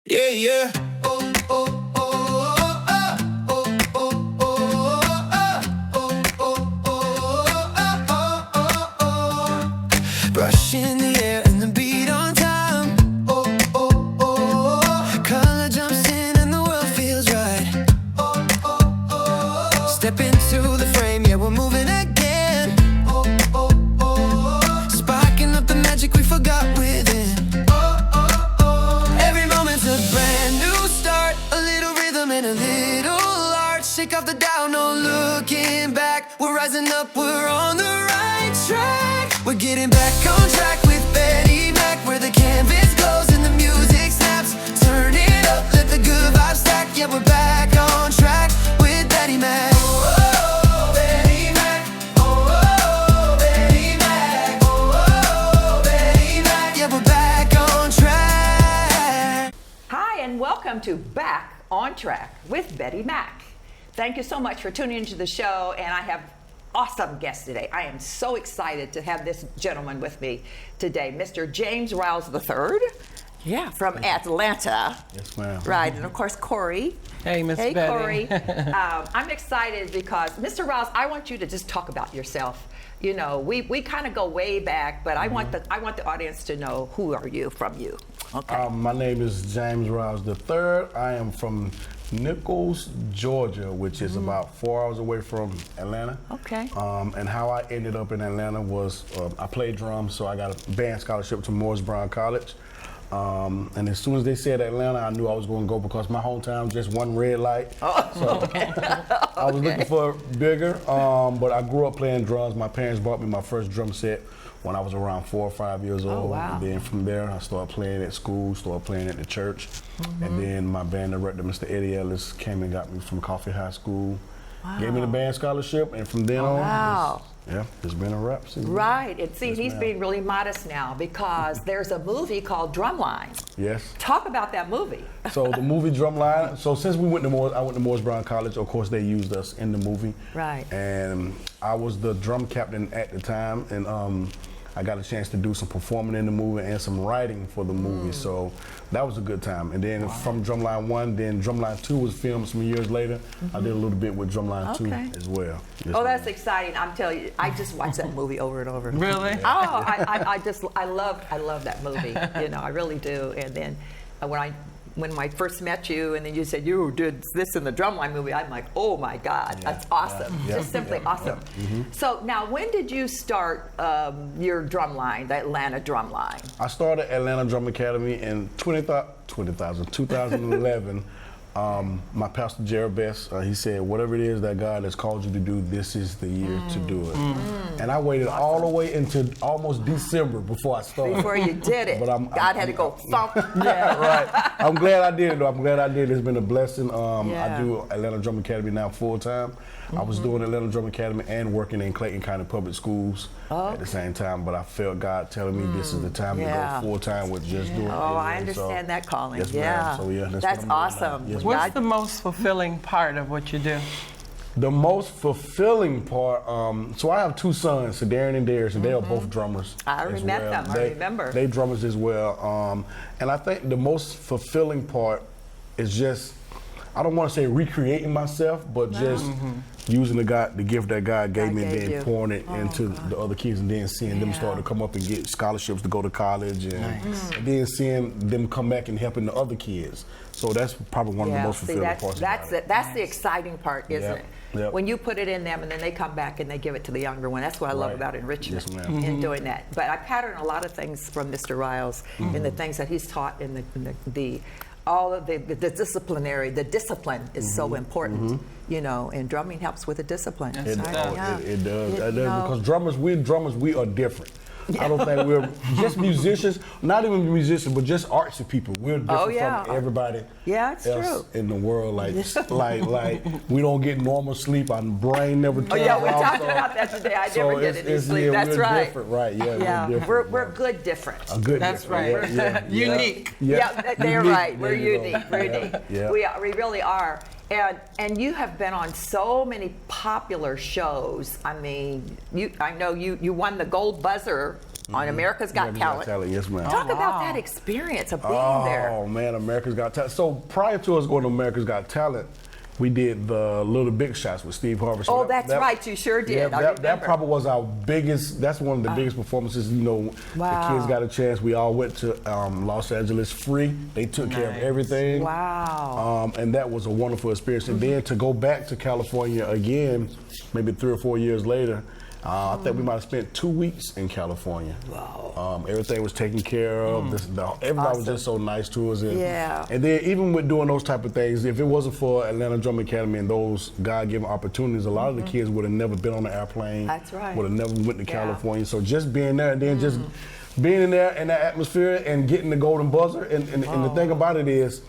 Yeah, yeah. Oh, oh, oh, oh, oh, oh, oh, Brush in the air and the beat on time. Oh, oh, oh, color jumps in and the world feels right. Oh, oh, oh, step into the frame, yeah, we're moving again. Oh, oh, oh, sparking up the magic we forgot within. Every moment's a brand new start, a little rhythm and a little art. Shake off the doubt, no looking back. We're rising up, we're on the right track. We're getting back on track with Betty Mac, where the canvas glows and the music snaps. Turn it up, let the good vibes stack. Yeah, we're back on track with Betty Mac. Oh, oh, Betty Mac. Oh, oh, Betty Mac. Oh, oh, Betty Mac. Yeah, we're back on track. Hi, and welcome to Back on Track with Betty Mac. Thank you so much for tuning into the show, and I have awesome guests today. I am so excited to have this gentleman with me today, Mr. James Riles III. Yeah, from Atlanta. Yes, ma'am. Right, and of course, Corey. Hey, Miss Hey, Betty. Corey. I'm excited because, Mr. Riles, I want you to just talk about yourself. You know, we kind of go way back, but I want the audience to know who are you from you. Okay. My name is James Riles III. I am from Nichols, Georgia, which is about 4 hours away from Atlanta. Okay. And how I ended up in Atlanta was I played drums, so I got a band scholarship to Morris Brown College. And as soon as they said Atlanta, I knew I was going to go because my hometown just one red light. So I was looking for bigger, but I grew up playing drums. My parents bought me my first drum set when I was around 4 or 5 years old. Wow. And then from there, I started playing at school, started playing at the church. And then my band director, Mr. Eddie Ellis, came and got me from Coffee High School, gave me the band scholarship, and from then on, it's been a wrap. Right, and see, Yes, he's ma'am. being really modest now because there's a movie called Drumline. Yes. Talk about that movie. So the movie Drumline, so since we went to I went to Morris Brown College, of course they used us in the movie. Right. And I was the drum captain at the time, and I got a chance to do some performing in the movie and some writing for the movie, so that was a good time. And then from Drumline 1, then Drumline 2 was filmed some years later. I did a little bit with Drumline 2 as well. Yes, Oh, that's ma'am. exciting! I'm telling you, I just watched that movie over and over. Really? Oh, I love that movie. You know, I really do. And then when I first met you, and then you said you did this in the Drumline movie, I'm like, oh my God, that's awesome! Just simply awesome. So now, when did you start your Drumline, the Atlanta Drumline? I started Atlanta Drum Academy in 2011. My pastor, Jared Best, he said, whatever it is that God has called you to do, this is the year to do it. And I waited all the way into almost December before I started. Before you did it, But God had to go thump. Yeah, right. I'm glad I did it, though. I'm glad I did. It's been a blessing. Yeah. I do Atlanta Drum Academy now full time. I was doing Atlanta Drum Academy and working in Clayton County Public Schools at the same time, but I felt God telling me this is the time to go full time with just doing it. Oh, I And so- understand that calling. Yes, Yeah. ma'am. So, yeah, That's what I'm doing now. awesome. Yes, What's God- the most fulfilling part of what you do? The most fulfilling part, so I have two sons, Darren and Darius, and they are both drummers. I as met well. them, I remember. They drummers as well. And I think the most fulfilling part is just, I don't want to say recreating myself, but just using the gift that God gave me, and gave then you. pouring it into the other kids, and then seeing them start to come up and get scholarships to go to college, and then seeing them come back and helping the other kids. So that's probably one of the most fulfilling parts. That's the exciting part, isn't Yep, it? yep. When you put it in them and then they come back and they give it to the younger one. That's what I love Right. about enrichment Yes, ma'am. in doing that. But I pattern a lot of things from Mr. Riles in the things that he's taught in all of the discipline is so important, you know, and drumming helps with the discipline. It does. Yeah. It does. You It does. know. Because we are different. I don't think we're just musicians, not even musicians, but just artsy people. We're different from everybody Yeah, it's else true. in the world. Like we don't get normal sleep. Our brain never turns Oh yeah, we off, talked so- about that today. I so never get it's- any it's- sleep. yeah, That's we're right. different, right? Yeah, Yeah, we're different. we're good different. A good That's different. right. Yeah, yeah. Unique. Yeah, they're Unique. right. We're There you go. unique. We're unique. Yeah. We really are. And you have been on so many popular shows. I mean, I know you won the Gold Buzzer on America's Got Talent. Yes, ma'am. Talk about that experience of being there. Oh man, America's Got Talent. So prior to us going to America's Got Talent, we did the Little Big Shots with Steve Harvey. So Oh, that's right, you sure did. Yeah, that probably was our biggest. That's one of the biggest performances. You know, Wow. the kids got a chance. We all went to Los Angeles free. They took care of everything. Wow. And that was a wonderful experience. And then to go back to California again, maybe 3 or 4 years later. I think we might have spent 2 weeks in California. Wow. Everything was taken care of. Everybody was just so nice to us. And then even with doing those type of things, if it wasn't for Atlanta Drum Academy and those God-given opportunities, a lot of the kids would have never been on an airplane. That's right. Would have never went to California. So just being there and then just being in there in that atmosphere and getting the golden buzzer. And the thing about it is,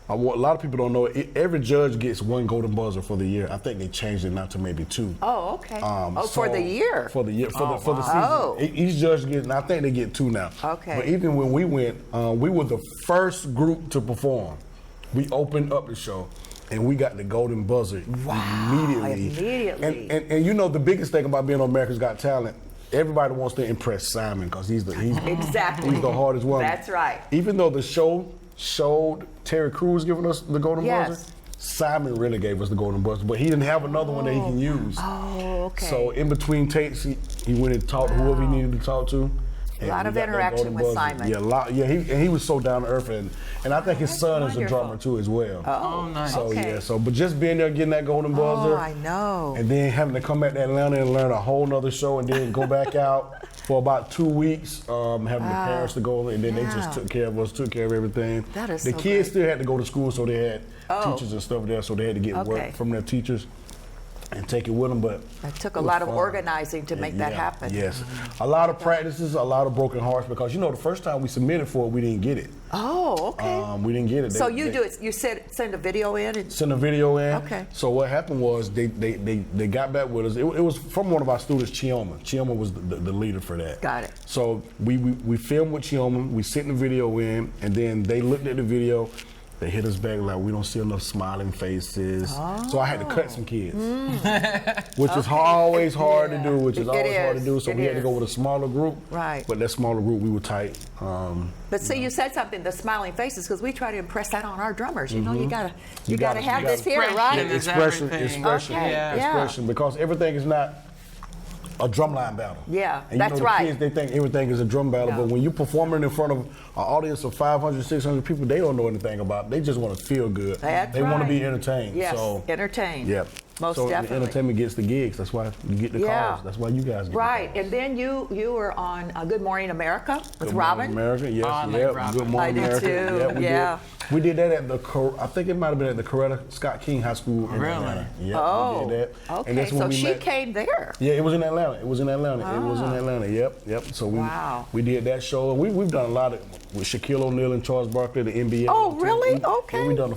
a lot of people don't know it. Every judge gets 1 golden buzzer for the year. I think they changed it now to maybe 2. Oh, okay. For the year? For the year, for the season. Each judge gets, and I think they get 2 now. Okay. But even when we went, we were the first group to perform. We opened up the show, and we got the golden buzzer immediately. And you know the biggest thing about being on America's Got Talent, everybody wants to impress Simon because he's the hardest one. That's right. Even though the show showed Terry Crews giving us the golden buzzer, Simon really gave us the golden buzzer, but he didn't have another one that he can use. Oh, okay. So in between takes, he went and talked to whoever he needed to talk to. A lot of interaction with Simon. Yeah, a lot. Yeah, he was so down to earth, and I think his son is a drummer too as well. Oh, nice. So but just being there, getting that golden buzzer. Oh, I know. And then having to come back to Atlanta and learn a whole nother show, and then go back out for about 2 weeks, having the parents to go, and then they just took care of us, took care of everything. That is the so kids great. still had to go to school, so they had teachers and stuff there, so they had to get work from their teachers and take it with them. But it took a lot of organizing to make that happen. Yes, a lot of practices, a lot of broken hearts, because you know the first time we submitted for it, we didn't get it. Oh, okay. We didn't get it. So you do it. You send a video in. And send a video in. Okay. So what happened was they got back with us. It was from one of our students, Chioma. Chioma was the leader for that. Got it. So we filmed with Chioma. We sent the video in, and then they looked at the video. They hit us back like we don't see enough smiling faces. So I had to cut some kids, which is always hard to do. So we had to go with a smaller group. Right. But that smaller group, we were tight. But see, you said something, the smiling faces, because we try to impress that on our drummers. You know, you gotta have this here, right? Expression. Expression, because everything is not a drumline battle. Yeah, and that's the right. Kids, they think everything is a drum battle, but when you're performing in front of an audience of 500, 600 people, they don't know anything about it. They just want to feel good. That's they want to be entertained. Yes, so, entertained. Yeah. Most so definitely. The entertainment gets the gigs. That's why you get the calls. That's why you guys get the calls. And then you were on Good Morning America with Robin. Good Morning America, yes. Robin. Good Morning America. Too. Yeah, we did that at I think it might have been at the Coretta Scott King High School in Atlanta. Yeah, we did that. Okay, and that's when so we she met. came there. Yeah, it was in Atlanta. It was in Atlanta. Yep. So we did that show, and we've done a lot with Shaquille O'Neal and Charles Barkley, the NBA. Oh, really? Okay. We've done a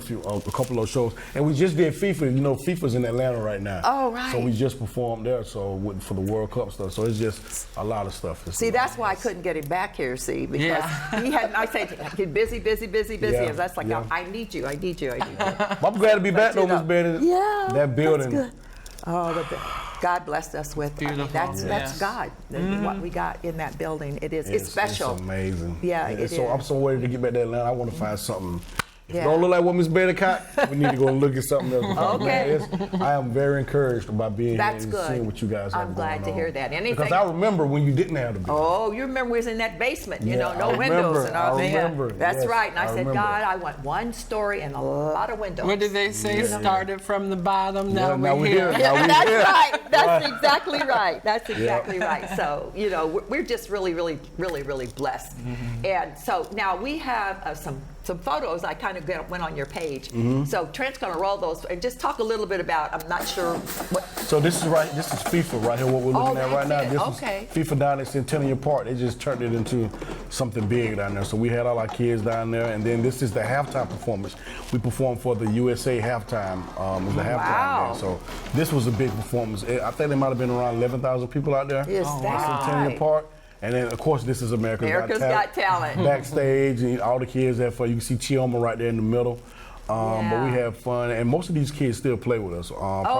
couple of those shows, and we just did FIFA. You know, FIFA's in Atlanta right now. Oh, right. So we just performed there. So for the World Cup stuff. So it's just a lot of stuff. See, that's why I couldn't get him back here. See, because he had. I said he's busy. Yeah. And that's like, I need you. I'm glad to be back though, Miss Bennett. Yeah. That building. That's good. Oh, God blessed us with. Beautiful. That's God. What we got in that building, it's special. It's amazing. Yeah, it is. I'm so ready to get back to Atlanta. I want to find something. If it don't look like what Miss Bennett got, we need to go and look at something else. Okay. I am very encouraged about being here and seeing what you guys have I'm glad to hear that. Because I remember when you didn't have the building. Oh, you remember we was in that basement, no I windows and all that. I remember. That's right. And I said, remember. God, I want one story and a lot of windows. What did they say? Started from the bottom, now we're here. That's right. That's exactly right. That's exactly right. So, we're just really, really, really, really blessed. And so now we have some photos. I kind of went on your page. So Trent's going to roll those and just talk a little bit about, I'm not sure what. So this is FIFA right here, what we're looking at right now. This is FIFA down at Centennial Park. They just turned it into something big down there. So we had all our kids down there, and then this is the halftime performance. We performed for the USA halftime. It was the halftime game. So this was a big performance. I think there might have been around 11,000 people out there. Is that Centennial Park. And then, of course, this is America's Got Talent. Backstage, and all the kids there for you. You can see Chioma right there in the middle. But we have fun, and most of these kids still play with us.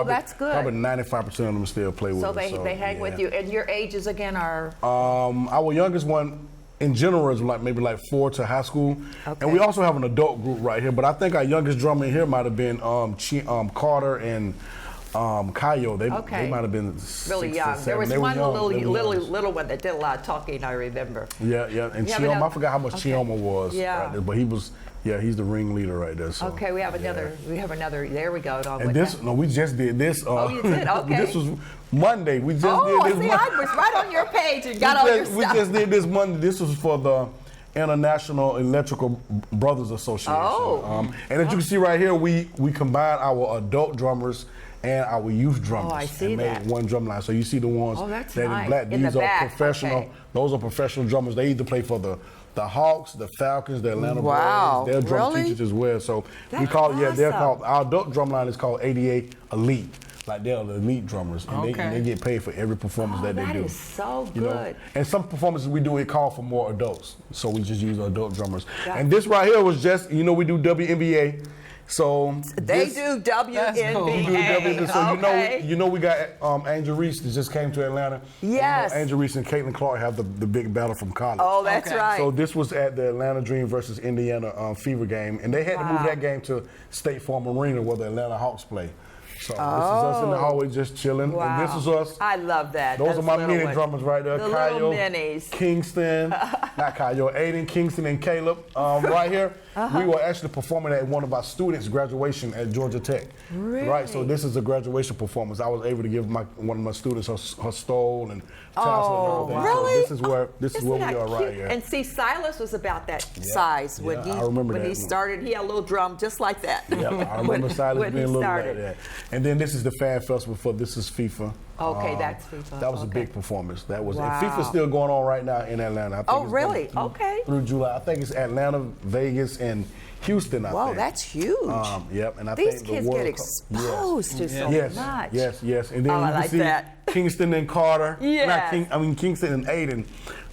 That's good. Probably 95% of them still play with us. So they hang with you. And your ages again are? Our youngest one, in general, is maybe 4 to high school. Okay. And we also have an adult group right here. But I think our youngest drummer in here might have been Carter and Kayo. They might have been really 6 young. or 7. There was They were one young. little one that did a lot of talking, I remember. Yeah. And Chioma, I forgot how much Chioma was. Yeah. Right there, but he was. Yeah, he's the ringleader right there. So, okay, we have another. There we go. And this, no, we just did this. You did? Okay. This was Monday. We just did this. See, I was right on your page and got all your stuff. We just did this Monday. This was for the International Electrical Brothers Association. And as you can see right here, we combined our adult drummers and our youth drummers. I see and that. made one drum line. So you see the ones that's that nice. in black. In These the are back, professional. okay. Those are professional drummers. They either play for the Hawks, the Falcons, the Atlanta Wow, Braves. They're drum really? teachers as well. So we That's call they're awesome. called, our adult drum line is called ADA Elite. Like they're the elite drummers, and they get paid for every performance that they do. That is so You know? good. And some performances we do, it call for more adults, so we just use adult drummers. And this right here was just, we do WNBA, so They do WNBA. cool. we do WNBA. So Okay. we got Angel Reese that just came to Atlanta. Yes. And, Angel Reese and Caitlin Clark have the big battle from college. Oh, that's right. So this was at the Atlanta Dream versus Indiana Fever game, and they had to move that game to State Farm Arena where the Atlanta Hawks play. So this is us in the hallway just chilling, and this is us. I love that. Those Those are my little mini ones. drummers right there. The Kyle, little minis. Kingston, not Kyle, Aiden, Kingston, and Caleb. Right here, we were actually performing at one of our students' graduation at Georgia Tech. Really? Right, so this is a graduation performance. I was able to give one of my students her stole and tassel and everything. really? So this is where we are right here. And see, Silas was about that size when I remember he that. started. He had a little drum just like that. Yep, I remember Silas when being a he little started. like that. And then this is the fan festival for This Is FIFA. Okay, that's FIFA. That was a Okay. big performance. That was, Wow. and FIFA's still going on right now in Atlanta. I think Oh, it's really? going Okay. Through July. I think it's Atlanta, Vegas, and Houston, I Whoa, think. that's huge. Yep, and I These think kids the get World Cup- exposed to so Yes, much. yes. And then Oh, you I can like see that. Kingston and Carter. Yes. Kingston and Aiden.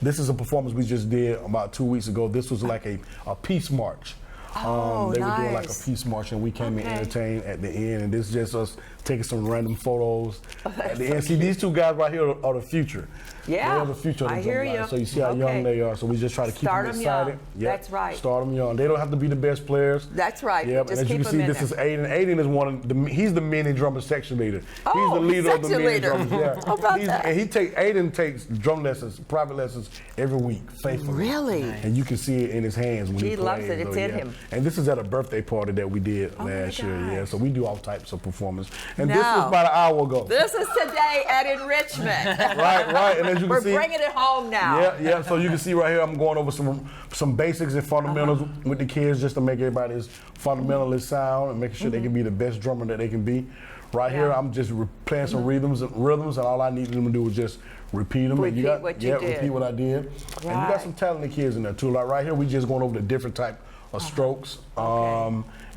This is a performance we just did about 2 weeks ago. This was like a peace march. Oh, they were doing like a nice. peace march, and we came and Okay. entertained at the end. And this is just us taking some random photos at the so end. See, these two guys right here are the future. Yeah, They're the future of the I hear drum line. you. So you see how Okay. young they are. So we just try to keep Start them 'em excited. young. Yep. That's right. Start them young. They don't have to be the best players. That's right. Yep. Just and as you keep can see, 'em in this there. is Aiden. Aiden is one of the. He's the mini drummer section leader. He's Oh, the leader of the section mini leader. drummers. Yeah. How about that? And Aiden takes drum lessons, private lessons every week, faithfully. Really? And you can see it in his hands when he He plays. loves it. It's so, in yeah. him. And this is at a birthday party that we did Oh my last year. Yeah. gosh. So we do all types of performance. And this Now, was about an hour ago. This is today at Enrichment. Right. And as you can We're see. bringing it home now. Yeah. So you can see right here, I'm going over some basics and fundamentals with the kids just to make everybody as fundamentally sound and making sure they can be the best drummer that they can be. Right here, I'm just playing some rhythms, and all I need them to do is just repeat them. Repeat what you did. Repeat what I did. And you got Right. some talented kids in there too. Like right here, we just going over the different type of strokes.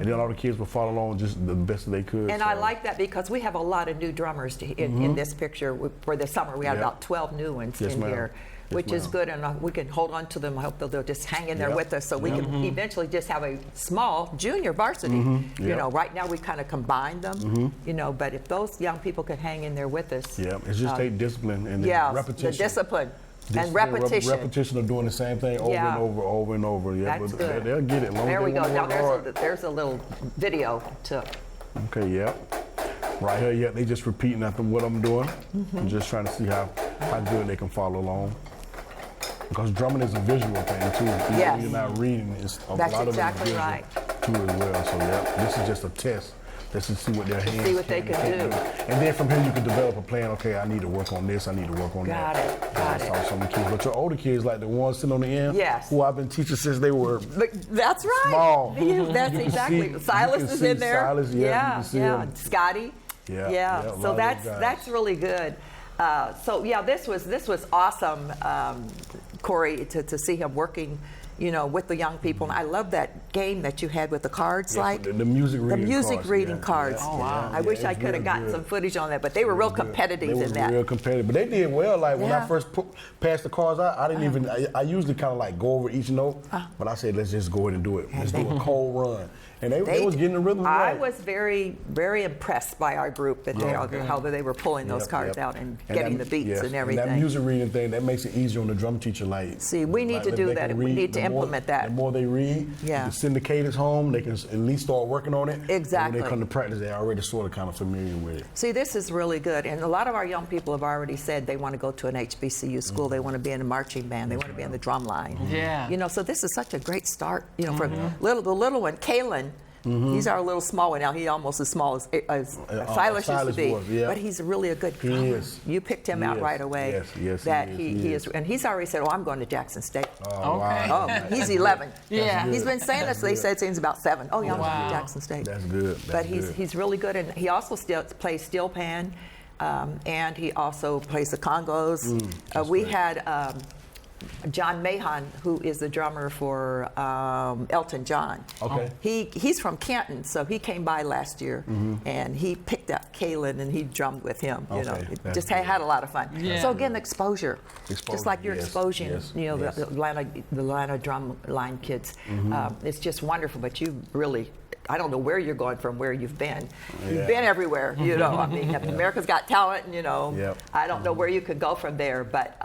And then all the kids will follow along just the best that they could. And I like that because we have a lot of new drummers in this picture for the summer. We had Yeah. about 12 new ones Yes, in ma'am. here, Yes, which is ma'am. good, and we can hold on to them. I hope they'll just hang in there Yeah. with us so we can eventually just have a small junior varsity. Yeah. You know, right now we kind of combine them, you know, but if those young people could hang in there with us. Yeah, it's just take discipline and Yeah, repetition. the discipline. And Discipline, repetition. Repetition of doing the same thing over Yeah. and over and over. Yeah, That's but good. they'll get it. Long as There they we go. wanna Now work hard. there's a little video to. Okay, yeah. Right here, yeah, they just repeating after what I'm doing. I'm just trying to see how good they can follow along. Because drumming is a visual thing too. Even Yes. though you're not reading, it's a That's lot of exactly it is right. visual too as well. So yeah, this is just a test. Let's just see what their hands see what they and can can't do. And then from here you can develop a plan. Okay, I need to work on this. I need to work on Got that. it, got That's it. how some of the kids. But your older kids, like the ones sitting on the end, Yes. who I've been teaching since they were But that's right. small. That's You can exactly. see- Silas you can is see in there. Silas, yeah, you can see yeah. him. Scotty. Yeah, a Yeah. lot So of that's those guys. that's really good. So yeah, this was awesome, Corey, to see him working, you know, with the young people. And I love that game that you had with the cards, Yeah, like the music reading cards, reading yeah, cards. yeah, Oh, wow. I wish I could have gotten some footage on that, but they were real competitive They in were that. real competitive, but they did well. Like when I Yeah. first passed the cards out, I didn't even. I usually kind of like go over each note, but I said let's just go ahead and do it. Let's do a cold run, And they was getting the rhythm right. I was very, very impressed by our group that how they were pulling those cards out and getting the beats and everything. And that music reading thing, that makes it easier on the drum teacher. Like, see, we need to do that. We need to implement that. The more they read, the send the cadence home, they can at least start working on it. Exactly. And when they come to practice, they're already sort of kind of familiar with it. See, this is really good. And a lot of our young people have already said they want to go to an HBCU school. They want to be in a marching band. They want to be in the drum line. Yeah. You know, so this is such a great start. You know, for the little one, Kalen. He's our little small one now. He's almost as small as Silas used to be, but he's really a good drummer. He is. You picked him out right away. Yes, that he is, and he's already said, "Oh, I'm going to Jackson State." Oh, Okay. wow. Oh, he's 11. Yeah. He's been saying this. They said since about 7. Oh, yeah, I'm going to Jackson State. That's good. But he's really good, and he also still plays steel pan, and he also plays the congos. We had John Mahon, who is the drummer for Elton John. Okay. He's from Canton, so he came by last year, and he picked up Kalen, and he drummed with him. You know, just had a lot of fun. Yeah. So again, exposure, just like you're exposing, you know, the Atlanta drum line kids. It's just wonderful. But you really, I don't know where you're going from where you've been. You've been everywhere, you know. I mean, America's Got Talent, and, you know, I don't know where you could go from there, but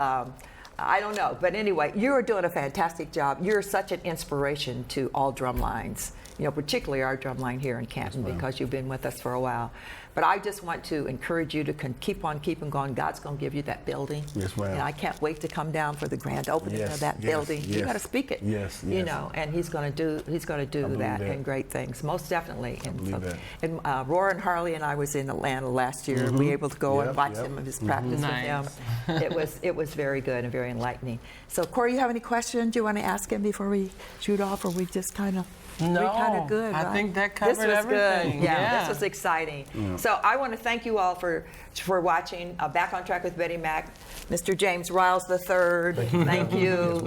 I don't know. But anyway, you're doing a fantastic job. You're such an inspiration to all drum lines, you know, particularly our drum line here in Canton, because you've been with us for a while. But I just want to encourage you to keep on keeping going. God's going to give you that building. Yes, ma'am. And I can't wait to come down for the grand opening of that building. You got to speak it. You know, and he's going to do that and great things, most definitely. And Roar and Harley and I was in Atlanta last year. We were able to go and watch some of his practice with him. It was very good and very enlightening. So Corey, you have any questions you want to ask him before we shoot off, or we just kind of? No, kind of good, I right? think that covered everything. Good. Yeah, this was exciting. So I want to thank you all for watching Back on Track with Betty Mack. Mr. James Riles III, thank you.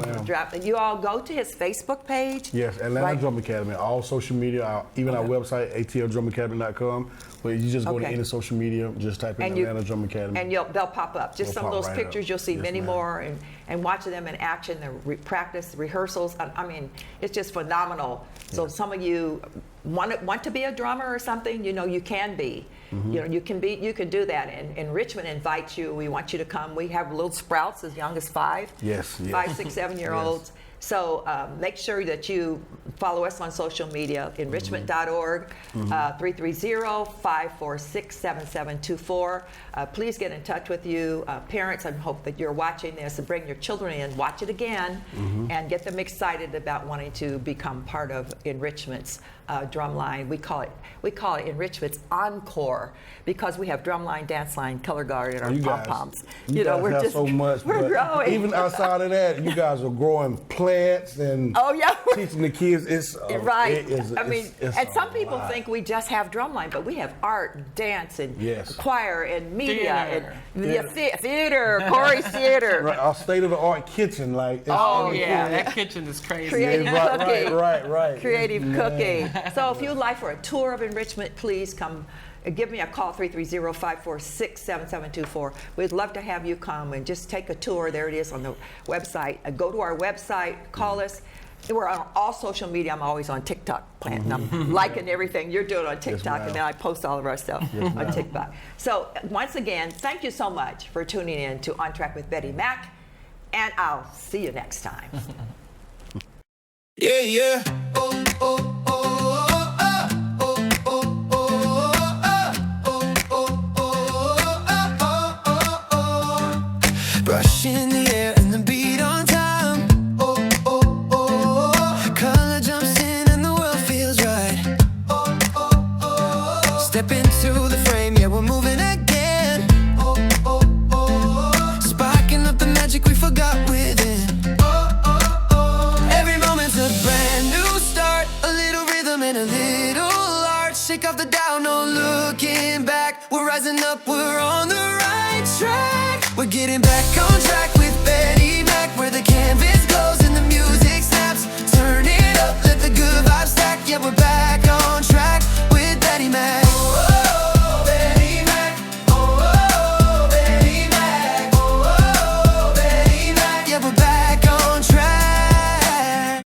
You all go to his Facebook page. Yes, Atlanta Drum Academy, all social media, even our website, atldrumacademy.com. But you just go to any social media, just type in Atlanta Drum Academy. And they'll pop up. Just some of those pictures, you'll see many more, and watching them in action, the practice, rehearsals. I mean, it's just phenomenal. So some of you want to be a drummer or something, you know, you can be. You know, you can do that. And Richmond invites you. We want you to come. We have little sprouts as young as 5. 5, 6, 7-year-olds. So make sure that you follow us on social media, enrichment.org, 330-546-7724. Please get in touch with you. Parents, I hope that you're watching this, and bring your children in, watch it again, and get them excited about wanting to become part of Enrichment's drumline. We call it Enrichment's Encore, because we have drumline, dance line, color guard, and our pom-poms. You know, we're just so much. We're growing. Even outside of that, you guys are growing plants and teaching the kids. It's I mean, and some people think we just have drumline, but we have art, dance, and choir, and media, and theater, Corey's theater. Right, our state-of-the-art kitchen, like. That kitchen is crazy. Creative cooking. Right. Creative cooking. So if you'd like for a tour of Enrichment, please come. Give me a call, 330-546-7724. We'd love to have you come and just take a tour. There it is on the website. Go to our website, call us. We're on all social media. I'm always on TikTok, planting. I'm liking everything you're doing on TikTok, and then I post all of our stuff on TikTok. So once again, thank you so much for tuning in to On Track with Betty Mack, and I'll see you next time. Yeah. Oh, oh, oh, oh, brushing the air and the beat on time. Color jumps in and the world feels right. Step into the frame, yeah, we're moving again. Sparking up the magic we forgot within. Every moment's a brand new start. A little rhythm and a little art. Shake off the doubt, no looking back. We're rising up, we're on the right track. We're getting back on track.